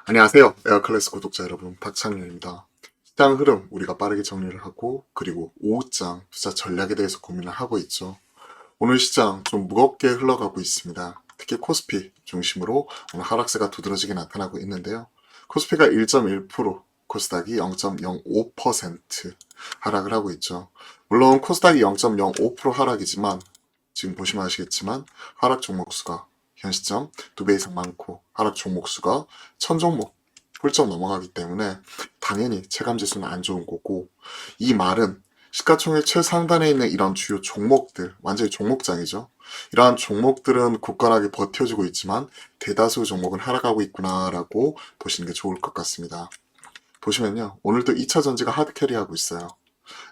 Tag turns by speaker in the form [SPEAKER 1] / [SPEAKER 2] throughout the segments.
[SPEAKER 1] 안녕하세요. 에어클래스 구독자 여러분, 박창렬입니다. 시장 흐름 우리가 빠르게 정리를 하고 그리고 오후장 투자 전략에 대해서 고민을 하고 있죠. 오늘 시장 좀 무겁게 흘러가고 있습니다. 특히 코스피 중심으로 오늘 하락세가 두드러지게 나타나고 있는데요. 코스피가 1.1%, 코스닥이 0.05% 하락을 하고 있죠. 물론 코스닥이 0.05% 하락이지만 지금 보시면 아시겠지만 하락 종목 수가 현 시점 2배 이상 많고 하락 종목 수가 1000종목 훌쩍 넘어가기 때문에 당연히 체감지수는 안 좋은 거고, 이 말은 시가총액 최상단에 있는 이런 주요 종목들, 완전히 종목장이죠. 이러한 종목들은 굳건하게 버텨주고 있지만 대다수 종목은 하락하고 있구나라고 보시는 게 좋을 것 같습니다. 보시면요, 오늘도 2차전지가 하드캐리하고 있어요.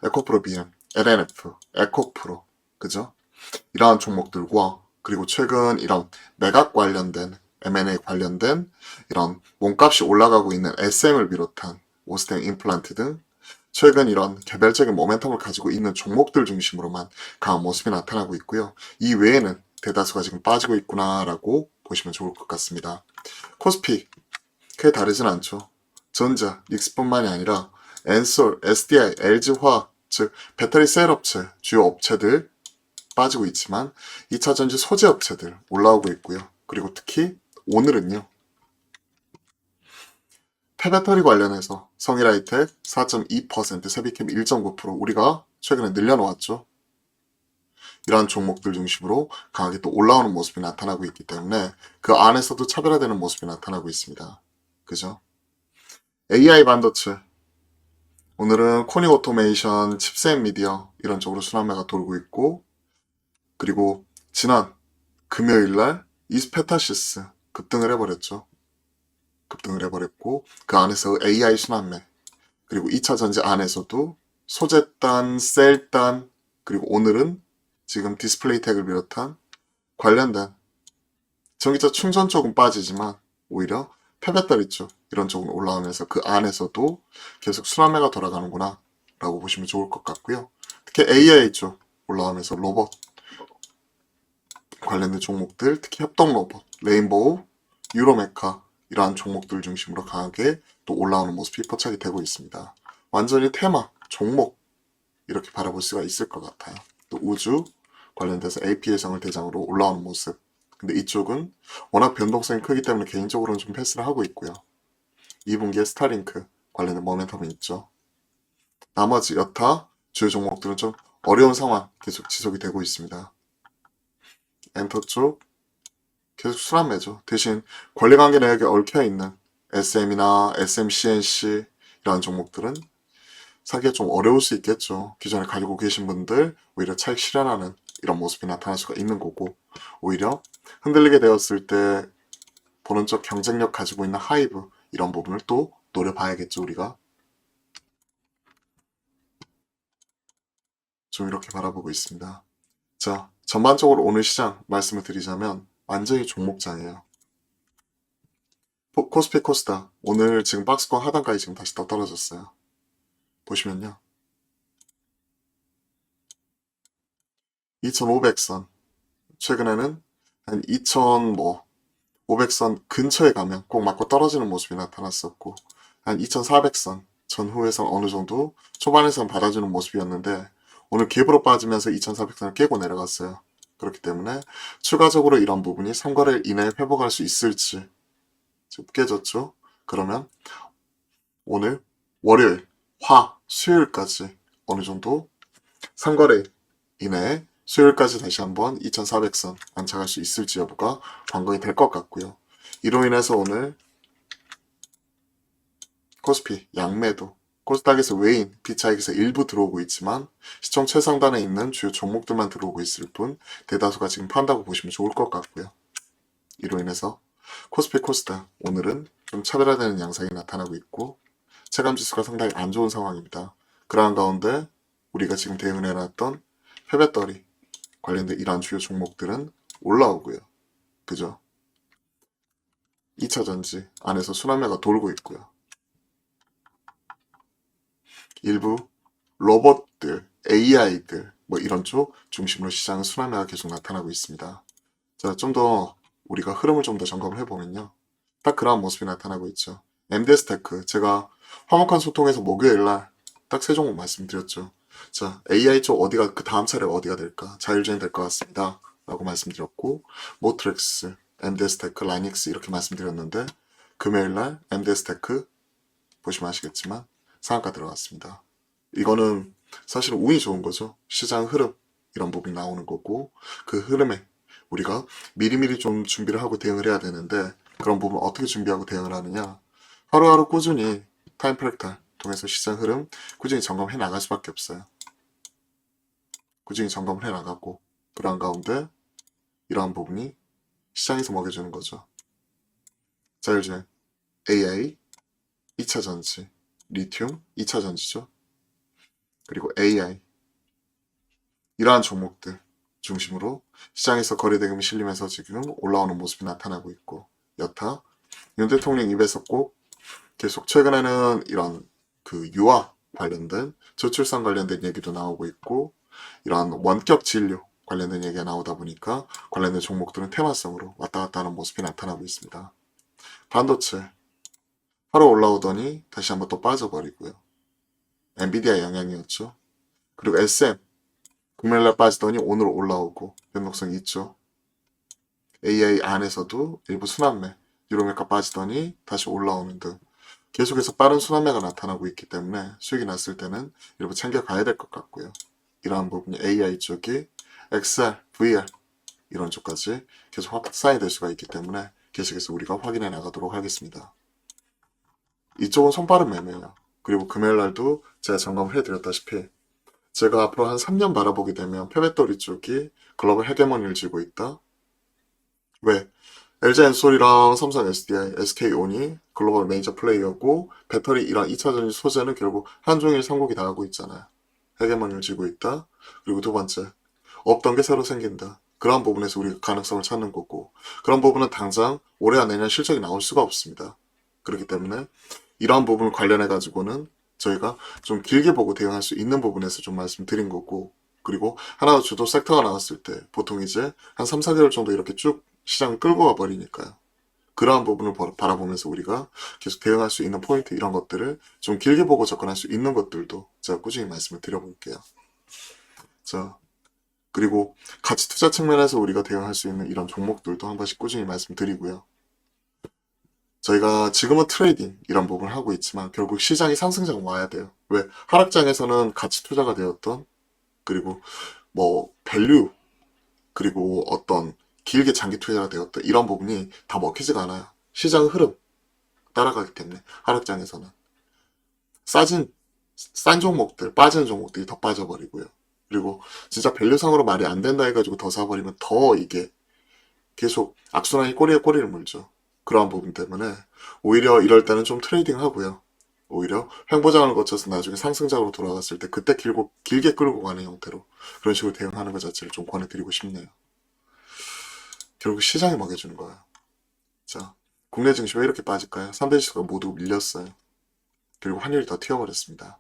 [SPEAKER 1] 에코프로 BM, LNF, 에코프로, 그죠? 이러한 종목들과 그리고 최근 이런 매각 관련된 M&A 관련된 이런 몸값이 올라가고 있는 SM을 비롯한 오스템 임플란트 등 최근 이런 개별적인 모멘텀을 가지고 있는 종목들 중심으로만 강한 모습이 나타나고 있고요. 이 외에는 대다수가 지금 빠지고 있구나라고 보시면 좋을 것 같습니다. 코스피 크게 다르진 않죠. 전자, 닉스뿐만이 아니라 엔솔, SDI, LG화학, 즉 배터리 셀 업체, 주요 업체들 빠지고 있지만 2차전지 소재 업체들 올라오고 있고요. 그리고 특히 오늘은요, 폐배터리 관련해서 성일하이텍 4.2%, 세비캠 1.9% 우리가 최근에 늘려놓았죠. 이러한 종목들 중심으로 강하게 또 올라오는 모습이 나타나고 있기 때문에 그 안에서도 차별화되는 모습이 나타나고 있습니다. 그죠? AI 반도체, 오늘은 코닉 오토메이션, 칩셋 미디어 이런 쪽으로 순환매가 돌고 있고, 그리고 지난 금요일날 이스페타시스 급등을 해버렸죠. 급등을 해버렸고 그 안에서 AI 순환매, 그리고 2차 전지 안에서도 소재단, 셀단, 그리고 오늘은 지금 디스플레이텍을 비롯한 관련된 전기차 충전 쪽은 빠지지만 오히려 폐배터리 쪽 이런 쪽은 올라오면서 그 안에서도 계속 순환매가 돌아가는구나 라고 보시면 좋을 것 같고요. 특히 AI 쪽 올라오면서 로봇 관련된 종목들, 특히 협동 로봇, 레인보우, 유로메카 이러한 종목들 중심으로 강하게 또 올라오는 모습이 포착이 되고 있습니다. 완전히 테마, 종목 이렇게 바라볼 수가 있을 것 같아요. 또 우주 관련돼서 AP해상을 대상으로 올라오는 모습. 근데 이쪽은 워낙 변동성이 크기 때문에 개인적으로는 좀 패스를 하고 있고요. 2분기에 스타링크 관련된 모멘텀이 있죠. 나머지 여타 주요 종목들은 좀 어려운 상황 계속 지속이 되고 있습니다. 엔터 쪽 계속 순환매죠. 대신 권리관계 내역에 얽혀있는 SM이나 SMCNC 이런 종목들은 사기가 좀 어려울 수 있겠죠. 기존에 가지고 계신 분들 오히려 차익 실현하는 이런 모습이 나타날 수가 있는 거고, 오히려 흔들리게 되었을 때 보는 쪽 경쟁력 가지고 있는 하이브 이런 부분을 또 노려봐야겠죠. 우리가 좀 이렇게 바라보고 있습니다. 자, 전반적으로 오늘 시장 말씀을 드리자면 완전히 종목장이에요. 코스피 코스닥 오늘 지금 박스권 하단까지 지금 다시 더 떨어졌어요. 보시면요, 2500선 최근에는 한 2500선 근처에 가면 꼭 맞고 떨어지는 모습이 나타났었고, 한 2400선 전후에서 어느 정도 초반에선 받아주는 모습이었는데 오늘 갭으로 빠지면서 2400선을 깨고 내려갔어요. 그렇기 때문에 추가적으로 이런 부분이 3거래일 이내에 회복할 수 있을지 지금 깨졌죠. 그러면 오늘 월요일, 수요일까지 어느 정도 3거래일 이내에 수요일까지 다시 한번 2400선 안착할 수 있을지 여부가 관건이 될 것 같고요. 이로 인해서 오늘 코스피 양매도 코스닥에서 외인 B차익에서 일부 들어오고 있지만 시총 최상단에 있는 주요 종목들만 들어오고 있을 뿐 대다수가 지금 판다고 보시면 좋을 것 같고요. 이로 인해서 코스피 코스닥 오늘은 좀 차별화되는 양상이 나타나고 있고 체감지수가 상당히 안 좋은 상황입니다. 그러한 가운데 우리가 지금 대응해놨던 폐배터리 관련된 이러한 주요 종목들은 올라오고요. 그죠? 2차전지 안에서 순환매가 돌고 있고요. 일부 로봇들, AI들 뭐 이런 쪽 중심으로 시장 순환매가 계속 나타나고 있습니다. 자, 좀 더 우리가 흐름을 좀 더 점검을 해보면요. 딱 그러한 모습이 나타나고 있죠. MDS테크 제가 화목한 소통에서 목요일날 딱 세 종목 말씀드렸죠. 자, AI 쪽 어디가 그 다음 차례가 어디가 될까? 자율주행 될 것 같습니다. 라고 말씀드렸고 모트렉스, MDS테크, 라이닉스 이렇게 말씀드렸는데 금요일날 MDS테크 보시면 아시겠지만 상한가 들어갔습니다. 이거는 사실 운이 좋은 거죠. 시장 흐름 이런 부분이 나오는 거고 그 흐름에 우리가 미리미리 좀 준비를 하고 대응을 해야 되는데 그런 부분 어떻게 준비하고 대응을 하느냐 하루하루 꾸준히 타임 프랙탈 통해서 시장 흐름 꾸준히 점검해 나갈 수밖에 없어요. 꾸준히 점검을 해 나가고 그러한 가운데 이러한 부분이 시장에서 먹여주는 거죠. 자율주행, AI, 2차전지, 리튬, 2차전지죠. 그리고 AI 이러한 종목들 중심으로 시장에서 거래대금이 실리면서 지금 올라오는 모습이 나타나고 있고 여타 윤 대통령 입에서 꼭 계속 최근에는 이런 그 유아 관련된 저출산 관련된 얘기도 나오고 있고 이러한 원격 진료 관련된 얘기가 나오다 보니까 관련된 종목들은 테마성으로 왔다 갔다 하는 모습이 나타나고 있습니다. 반도체 하루 올라오더니 다시 한번 또 빠져버리고요. 엔비디아 영향이었죠. 그리고 SM 금요일날 빠지더니 오늘 올라오고 변동성이 있죠. AI 안에서도 일부 순환매 유로메가 빠지더니 다시 올라오는 등 계속해서 빠른 순환매가 나타나고 있기 때문에 수익이 났을 때는 일부 챙겨가야 될 것 같고요. 이러한 부분이 AI 쪽이 XR, VR 이런 쪽까지 계속 확산이 될 수가 있기 때문에 계속해서 우리가 확인해 나가도록 하겠습니다. 이쪽은 손빠른 매매예요. 그리고 금요일날도 제가 점검을 해드렸다시피 제가 앞으로 한 3년 바라보게 되면 폐배터리 쪽이 글로벌 헤게모니를 쥐고 있다. 왜? LG 엔솔이랑 삼성 SDI, SK온이 글로벌 메이저 플레이어고 배터리 이런 2차전지 소재는 결국 한종일 삼국이 다 하고 있잖아요. 헤게모니를 쥐고 있다. 그리고 두 번째, 없던 게 새로 생긴다. 그런 부분에서 우리가 가능성을 찾는 거고 그런 부분은 당장 올해와 내년 실적이 나올 수가 없습니다. 그렇기 때문에 이러한 부분을 관련해 가지고는 저희가 좀 길게 보고 대응할 수 있는 부분에서 좀 말씀드린 거고 그리고 하나 주도 섹터가 나왔을 때 보통 이제 한 3, 4개월 정도 이렇게 쭉 시장을 끌고 가 버리니까요. 그러한 부분을 바라보면서 우리가 계속 대응할 수 있는 포인트 이런 것들을 좀 길게 보고 접근할 수 있는 것들도 제가 꾸준히 말씀을 드려볼게요. 자, 그리고 가치 투자 측면에서 우리가 대응할 수 있는 이런 종목들도 한 번씩 꾸준히 말씀드리고요. 저희가 지금은 트레이딩 이런 부분을 하고 있지만 결국 시장이 상승장 와야 돼요. 왜? 하락장에서는 가치 투자가 되었던 그리고 뭐 밸류 그리고 어떤 길게 장기 투자가 되었던 이런 부분이 다 먹히지가 않아요. 시장 흐름 따라가기 때문에 하락장에서는 싼 종목들 빠지는 종목들이 더 빠져버리고요. 그리고 진짜 밸류상으로 말이 안 된다 해가지고 더 사버리면 더 이게 계속 악순환이 꼬리에 꼬리를 물죠. 그러한 부분 때문에 오히려 이럴 때는 좀 트레이딩 하고요. 오히려 횡보장을 거쳐서 나중에 상승장으로 돌아갔을 때 그때 길게 끌고 가는 형태로 그런 식으로 대응하는 것 자체를 좀 권해드리고 싶네요. 결국 시장이 먹여주는 거예요. 자, 국내 증시 왜 이렇게 빠질까요? 3대 지수가 모두 밀렸어요. 그리고 환율이 더 튀어버렸습니다.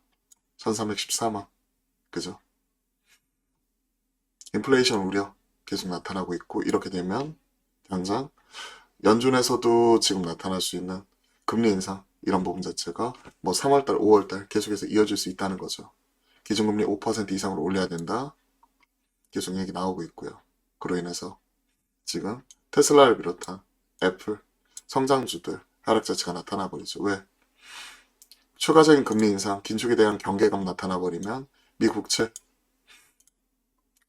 [SPEAKER 1] 1314만. 그죠? 인플레이션 우려 계속 나타나고 있고 이렇게 되면 당장 연준에서도 지금 나타날 수 있는 금리 인상 이런 부분 자체가 뭐 3월달, 5월달 계속해서 이어질 수 있다는 거죠. 기준금리 5% 이상으로 올려야 된다. 계속 얘기 나오고 있고요. 그로 인해서 지금 테슬라를 비롯한 애플, 성장주들 하락 자체가 나타나 버리죠. 왜? 추가적인 금리 인상, 긴축에 대한 경계감 나타나 버리면 미국채,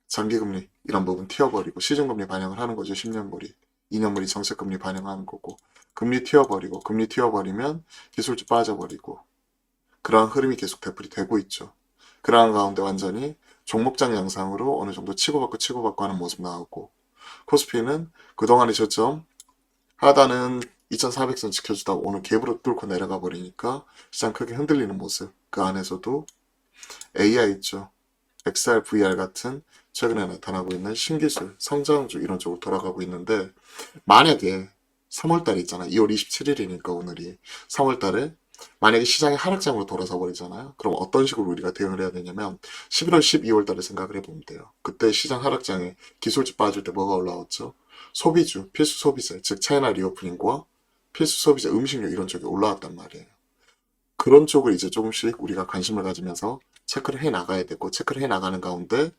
[SPEAKER 1] 장기금리 이런 부분 튀어버리고 시중금리 반영을 하는 거죠. 10년물이. 2년물이 정책금리 반영하는 거고 금리 튀어버리고 금리 튀어버리면 기술주 빠져버리고 그러한 흐름이 계속 되풀이 되고 있죠. 그러한 가운데 완전히 종목장 양상으로 어느 정도 치고받고 하는 모습 나오고 코스피는 그동안의 저점 하단은 2400선 지켜주다가 오늘 갭으로 뚫고 내려가 버리니까 시장 크게 흔들리는 모습 그 안에서도 AI 있죠. XR, VR 같은 최근에 나타나고 있는 신기술, 성장주 이런 쪽으로 돌아가고 있는데 만약에 3월달에 있잖아. 2월 27일이니까 오늘이 3월달에 만약에 시장이 하락장으로 돌아서 버리잖아요. 그럼 어떤 식으로 우리가 대응을 해야 되냐면 11월, 12월 달에 생각을 해보면 돼요. 그때 시장 하락장에 기술주 빠질 때 뭐가 올라왔죠? 소비주, 필수 소비재, 즉 차이나 리오프닝과 필수 소비재, 음식료 이런 쪽이 올라왔단 말이에요. 그런 쪽을 이제 조금씩 우리가 관심을 가지면서 체크를 해 나가야 되고 체크를 해 나가는 가운데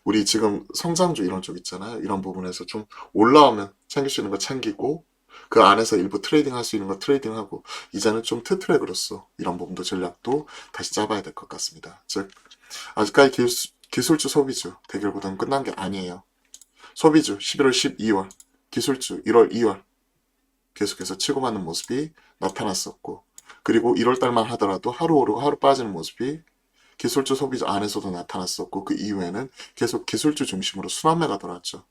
[SPEAKER 1] 우리 지금 성장주 이런 쪽 있잖아요. 이런 부분에서 좀 올라오면 챙길 수 있는 거 챙기고 그 안에서 일부 트레이딩 할 수 있는 거 트레이딩하고 이제는 좀 트트랙으로서 이런 부분도 전략도 다시 짜봐야 될 것 같습니다. 즉 아직까지 기술주 소비주 대결보다는 끝난 게 아니에요. 소비주 11월 12월 기술주 1월 2월 계속해서 치고 받는 모습이 나타났었고 그리고 1월 달만 하더라도 하루 오르고 하루 빠지는 모습이 기술주 소비주 안에서도 나타났었고 그 이후에는 계속 기술주 중심으로 순환매가 돌았죠.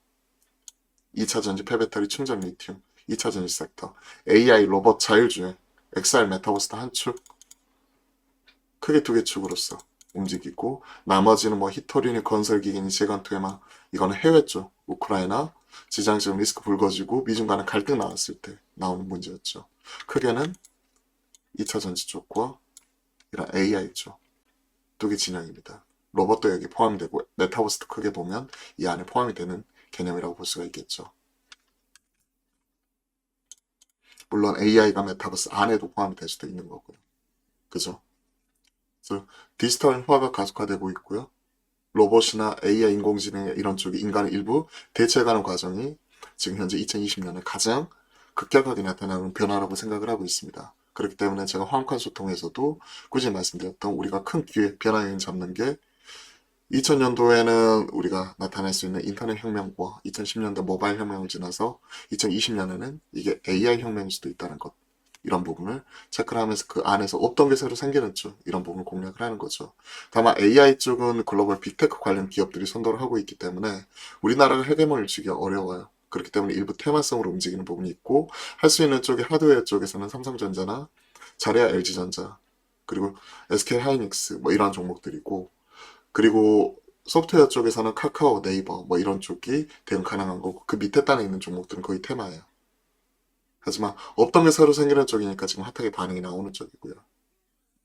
[SPEAKER 1] 2차전지 폐배터리 충전 리튬, 2차전지 섹터, AI 로봇 자율주행, XR 메타버스 한 축, 크게 두 개 축으로서 움직이고 나머지는 뭐 히토리니 건설기기니 재건투에만 이거는 해외 쪽 우크라이나 지정적 리스크 불거지고 미중 간의 갈등 나왔을 때 나오는 문제였죠. 크게는 2차전지 쪽과 이런 AI 쪽 두 개 진영입니다. 로봇도 여기 포함되고 메타버스도 크게 보면 이 안에 포함이 되는 개념이라고 볼 수가 있겠죠. 물론 AI가 메타버스 안에도 포함이 될 수도 있는 거고요. 그죠? 그래서 디지털화가 가속화되고 있고요. 로봇이나 AI 인공지능 이런 쪽이 인간의 일부 대체해가는 과정이 지금 현재 2020년에 가장 급격하게 나타나는 변화라고 생각을 하고 있습니다. 그렇기 때문에 제가 화학관 소통에서도 꾸준히 말씀드렸던 우리가 큰 기회, 변화 요인 잡는 게 2000년도에는 우리가 나타낼 수 있는 인터넷 혁명과 2010년대 모바일 혁명을 지나서 2020년에는 이게 AI 혁명일 수도 있다는 것. 이런 부분을 체크를 하면서 그 안에서 어떤 게 새로 생기는 쪽 이런 부분을 공략을 하는 거죠. 다만 AI 쪽은 글로벌 빅테크 관련 기업들이 선도를 하고 있기 때문에 우리나라가 헤게모니를 쥐기 어려워요. 그렇기 때문에 일부 테마성으로 움직이는 부분이 있고 할 수 있는 쪽이 하드웨어 쪽에서는 삼성전자나 자레아 LG전자 그리고 SK하이닉스 뭐 이러한 종목들이고 그리고 소프트웨어 쪽에서는 카카오, 네이버 뭐 이런 쪽이 대응 가능한 거고 그 밑에 단에 있는 종목들은 거의 테마예요. 하지만 없던 게 새로 생기는 쪽이니까 지금 핫하게 반응이 나오는 쪽이고요.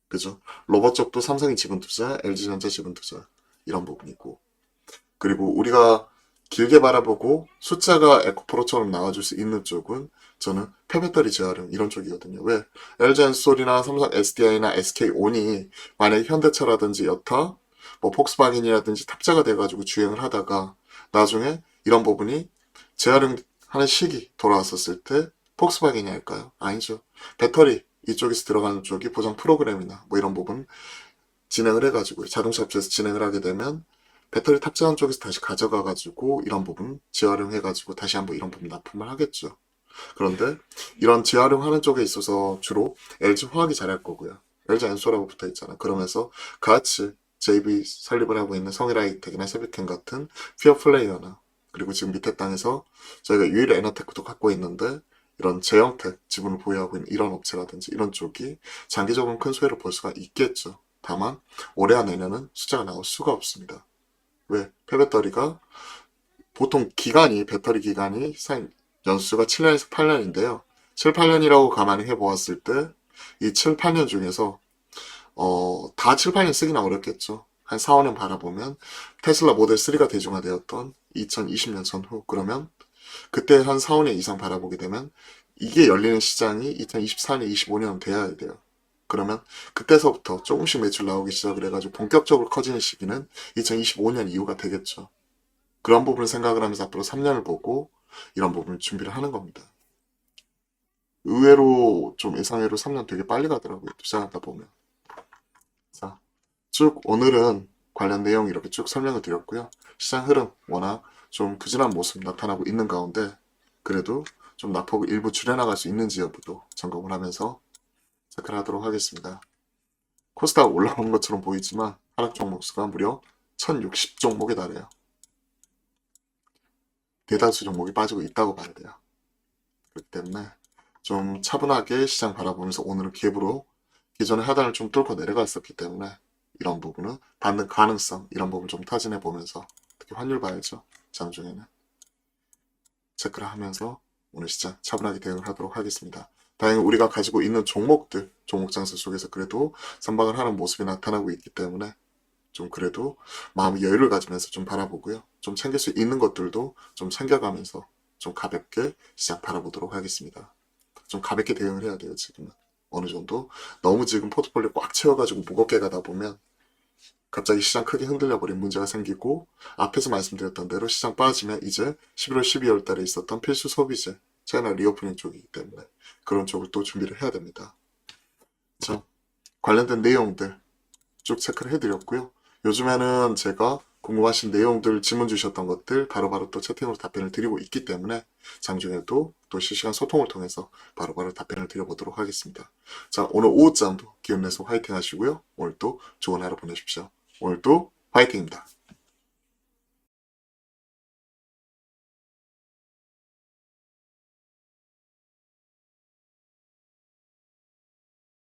[SPEAKER 1] 그죠? 로봇 쪽도 삼성이 지분 투자, LG전자 지분 투자 이런 부분이고 그리고 우리가 길게 바라보고 숫자가 에코프로처럼 나와줄 수 있는 쪽은 저는 폐배터리 재활용 이런 쪽이거든요. 왜? LG엔솔이나 삼성 SDI나 SK온이 만약에 현대차라든지 여타 뭐 폭스바겐이라든지 탑재가 돼가지고 주행을 하다가 나중에 이런 부분이 재활용하는 시기 돌아왔었을 때 폭스바겐이 할까요? 아니죠. 배터리 이쪽에서 들어가는 쪽이 보장 프로그램이나 뭐 이런 부분 진행을 해가지고 자동차 업체에서 진행을 하게 되면 배터리 탑재한 쪽에서 다시 가져가가지고 이런 부분 재활용해가지고 다시 한번 이런 부분 납품을 하겠죠. 그런데 이런 재활용하는 쪽에 있어서 주로 LG 화학이 잘할 거고요. LG 엔소라고 붙어 있잖아. 그러면서 같이 JV 설립을 하고 있는 성일하이텍이나 세비캠 같은 피어 플레이어나 그리고 지금 밑에 땅에서 저희가 유일 에너테크도 갖고 있는데 이런 제형택 지분을 보유하고 있는 이런 업체라든지 이런 쪽이 장기적으로 큰 수혜를 볼 수가 있겠죠. 다만 올해와 내년은 숫자가 나올 수가 없습니다. 왜? 폐배터리가 보통 기간이 배터리 기간이 연수가 7년에서 8년인데요. 7, 8년이라고 가만히 해보았을 때 이 7, 8년 중에서 다 7, 8년 쓰기는 어렵겠죠. 한 4, 5년 바라보면 테슬라 모델 3가 대중화되었던 2020년 전후 그러면 그때 한 4, 5년 이상 바라보게 되면 이게 열리는 시장이 2024년, 25년 돼야 돼요. 그러면 그때서부터 조금씩 매출 나오기 시작을 해가지고 본격적으로 커지는 시기는 2025년 이후가 되겠죠. 그런 부분을 생각을 하면서 앞으로 3년을 보고 이런 부분을 준비를 하는 겁니다. 의외로 좀 예상외로 3년 되게 빨리 가더라고요. 투자하다 보면. 자, 쭉 오늘은 관련 내용 이렇게 쭉 설명을 드렸고요. 시장 흐름 워낙 좀 부진한 모습 나타나고 있는 가운데 그래도 좀 낙폭을 일부 줄여나갈 수 있는지 여부도 점검을 하면서 체크를 하도록 하겠습니다. 코스닥 올라오는 것처럼 보이지만 하락 종목 수가 무려 1060 종목에 달해요. 대다수 종목이 빠지고 있다고 봐야 돼요. 그렇기 때문에 좀 차분하게 시장 바라보면서 오늘은 갭으로 기존의 하단을 좀 뚫고 내려갔었기 때문에 이런 부분은 받는 가능성 이런 부분 좀 타진해 보면서 특히 환율 봐야죠. 장중에는 체크를 하면서 오늘 시장 차분하게 대응을 하도록 하겠습니다. 다행히 우리가 가지고 있는 종목들, 종목 장세 속에서 그래도 선방을 하는 모습이 나타나고 있기 때문에 좀 그래도 마음 여유를 가지면서 좀 바라보고요. 좀 챙길 수 있는 것들도 좀 챙겨가면서 좀 가볍게 시장 바라보도록 하겠습니다. 좀 가볍게 대응을 해야 돼요, 지금은. 어느 정도. 너무 지금 포트폴리오 꽉 채워가지고 무겁게 가다 보면 갑자기 시장 크게 흔들려 버린 문제가 생기고, 앞에서 말씀드렸던 대로 시장 빠지면 이제 11월, 12월 달에 있었던 필수 소비재, 차이나 리오프닝 쪽이기 때문에 그런 쪽을 또 준비를 해야 됩니다. 자, 관련된 내용들 쭉 체크를 해드렸고요. 요즘에는 제가 궁금하신 내용들, 질문 주셨던 것들 바로바로 또 채팅으로 답변을 드리고 있기 때문에 장중에도 또 실시간 소통을 통해서 바로바로 답변을 드려보도록 하겠습니다. 자, 오늘 오후장도 기운내서 화이팅 하시고요. 오늘도 좋은 하루 보내십시오. 오늘도 화이팅입니다.